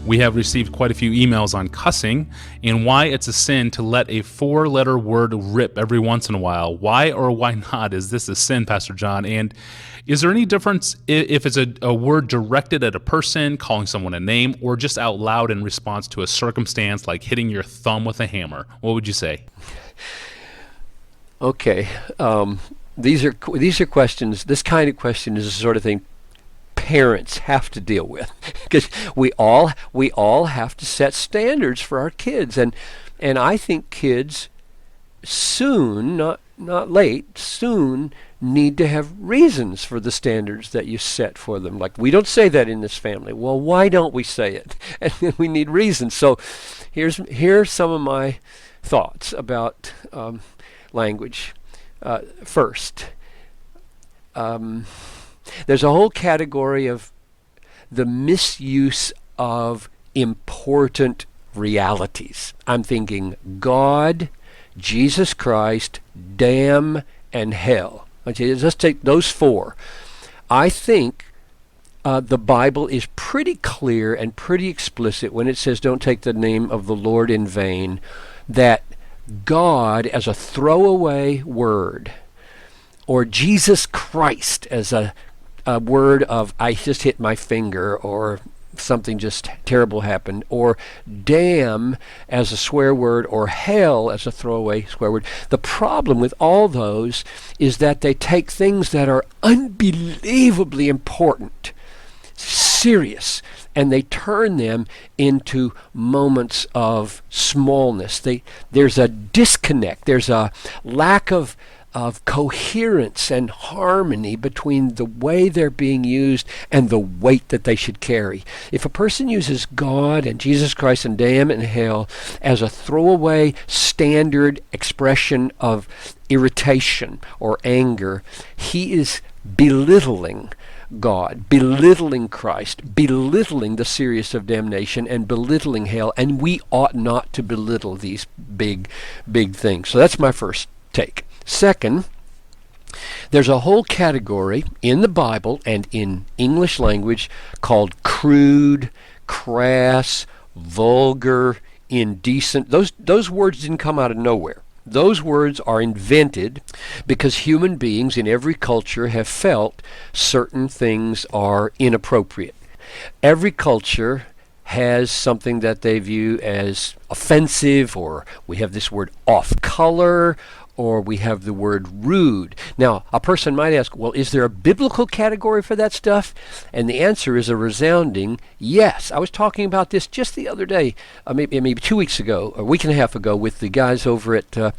We have received quite a few emails on cussing and why it's a sin to let a 4-letter word rip every once in a while. Why or why not is this a sin, Pastor John? And is there any difference if it's a word directed at a person, calling someone a name, or just out loud in response to a circumstance like hitting your thumb with a hammer? What would you say? Okay. These are questions. This kind of question is the sort of thing parents have to deal with, because we all have to set standards for our kids, and I think kids soon, not late, soon need to have reasons for the standards that you set for them. Like, we don't say that in this family. Well, why don't we say it? And we need reasons. So here's some of my thoughts about language. First, there's a whole category of the misuse of important realities. I'm thinking God, Jesus Christ, damn, and hell. Okay, let's take those 4. I think the Bible is pretty clear and pretty explicit when it says don't take the name of the Lord in vain, that God as a throwaway word, or Jesus Christ as a word of I just hit my finger, or something just terrible happened, or damn as a swear word, or hell as a throwaway swear word. The problem with all those is that they take things that are unbelievably important, serious, and they turn them into moments of smallness. There's a disconnect. There's a lack of coherence and harmony between the way they're being used and the weight that they should carry. If a person uses God and Jesus Christ and damn and hell as a throwaway standard expression of irritation or anger, he is belittling God, belittling Christ, belittling the seriousness of damnation, and belittling hell, and we ought not to belittle these big things. So that's my first take. Second, there's a whole category in the Bible and in English language called crude, crass, vulgar, indecent. Those words didn't come out of nowhere. Those words are invented because human beings in every culture have felt certain things are inappropriate. Every culture has something that they view as offensive, or we have this word off color, or we have the word rude. Now, a person might ask, well, is there a biblical category for that stuff? And the answer is a resounding yes. I was talking about this just the other day, maybe 2 weeks ago, or a week and a half ago, with the guys over at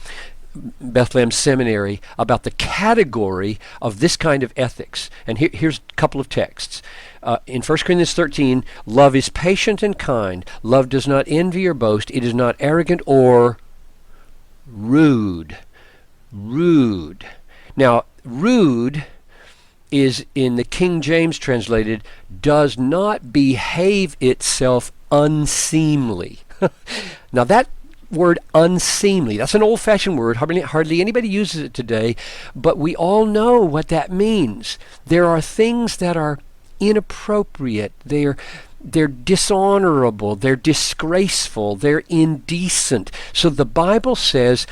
Bethlehem Seminary about the category of this kind of ethics. And here's a couple of texts. In 1 Corinthians 13, love is patient and kind. Love does not envy or boast. It is not arrogant or rude. Rude. Now, rude is, in the King James translated, does not behave itself unseemly. Now, that word unseemly, that's an old-fashioned word. Hardly anybody uses it today, but we all know what that means. There are things that are inappropriate. They're dishonorable, they're disgraceful, they're indecent. So the Bible says,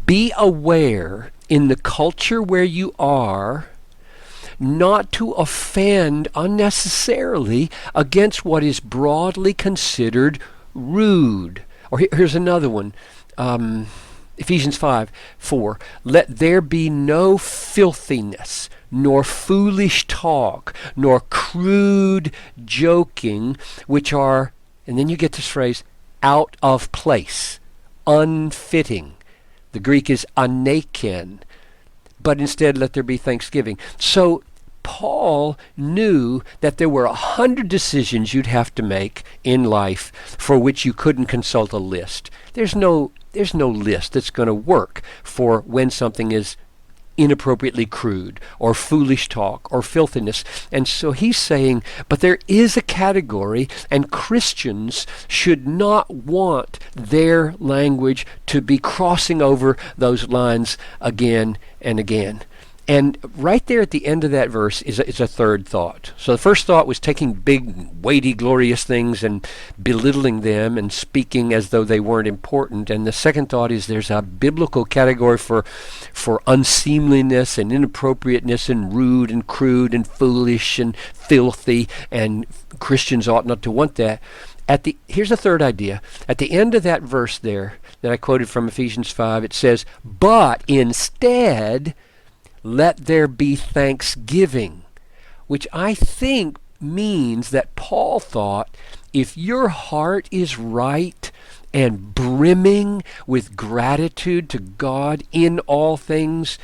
be aware in the culture where you are not to offend unnecessarily against what is broadly considered rude. Or here's another one. Ephesians 5:4. Let there be no filthiness, nor foolish talk, nor crude joking, which are, and then you get this phrase, out of place, unfitting. The Greek is anaken, but instead let there be thanksgiving. So Paul knew that there were 100 decisions you'd have to make in life for which you couldn't consult a list. There's no list that's going to work for when something is inappropriately crude or foolish talk or filthiness. And so he's saying, but there is a category, and Christians should not want their language to be crossing over those lines again and again. And right there at the end of that verse is a third thought. So the first thought was taking big, weighty, glorious things and belittling them and speaking as though they weren't important. And the second thought is there's a biblical category for unseemliness and inappropriateness and rude and crude and foolish and filthy, and Christians ought not to want that. Here's a third idea. At the end of that verse there that I quoted from Ephesians 5, it says, "But instead, let there be thanksgiving," which I think means that Paul thought if your heart is right and brimming with gratitude to God in all things,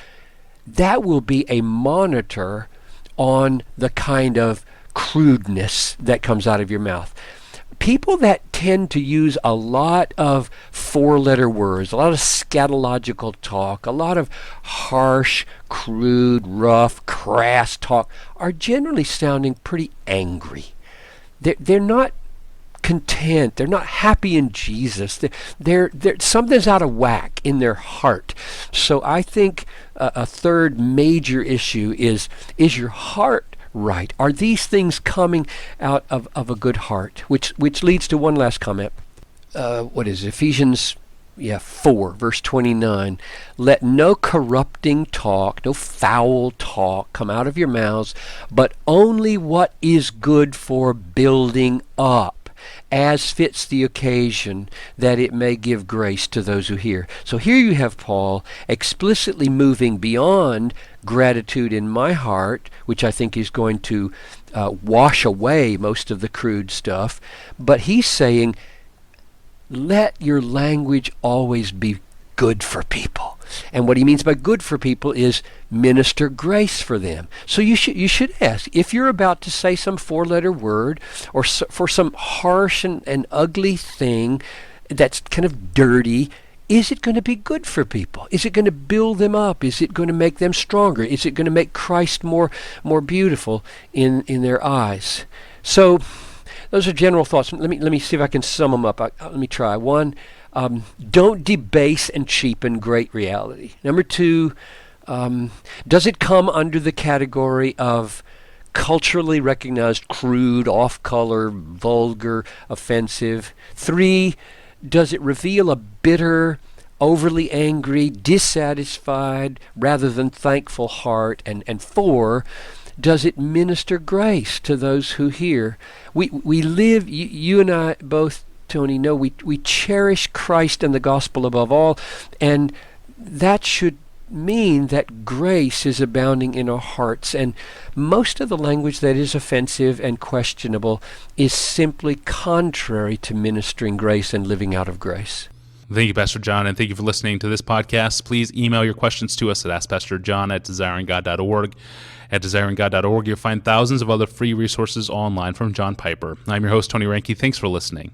that will be a monitor on the kind of crudeness that comes out of your mouth. People that tend to use a lot of four-letter words, a lot of scatological talk, a lot of harsh, crude, rough, crass talk, are generally sounding pretty angry. They're not content. They're not happy in Jesus. They're something's out of whack in their heart. So I think a third major issue is your heart right? Are these things coming out of a good heart? Which leads to one last comment. What is it? Ephesians 4, verse 29. "Let no corrupting talk, no foul talk come out of your mouths, but only what is good for building up, as fits the occasion, that it may give grace to those who hear." So here you have Paul explicitly moving beyond gratitude in my heart, which I think is going to wash away most of the crude stuff, but he's saying, let your language always be good for people. And what he means by good for people is minister grace for them. So you should ask, if you're about to say some four-letter word or for some harsh and ugly thing that's kind of dirty, is it going to be good for people? Is it going to build them up? Is it going to make them stronger? Is it going to make Christ more beautiful in their eyes? So those are general thoughts. Let me see if I can sum them up. Let me try. One, don't debase and cheapen great reality. Number two, does it come under the category of culturally recognized crude, off-color, vulgar, offensive? Three, does it reveal a bitter, overly angry, dissatisfied, rather than thankful heart? And four, does it minister grace to those who hear? We live, you and I both, Tony, know we cherish Christ and the gospel above all, and that should mean that grace is abounding in our hearts. And most of the language that is offensive and questionable is simply contrary to ministering grace and living out of grace. Thank you, Pastor John, and thank you for listening to this podcast. Please email your questions to us at askpastorjohn@desiringgod.org. At desiringgod.org, you'll find thousands of other free resources online from John Piper. I'm your host, Tony Reinke. Thanks for listening.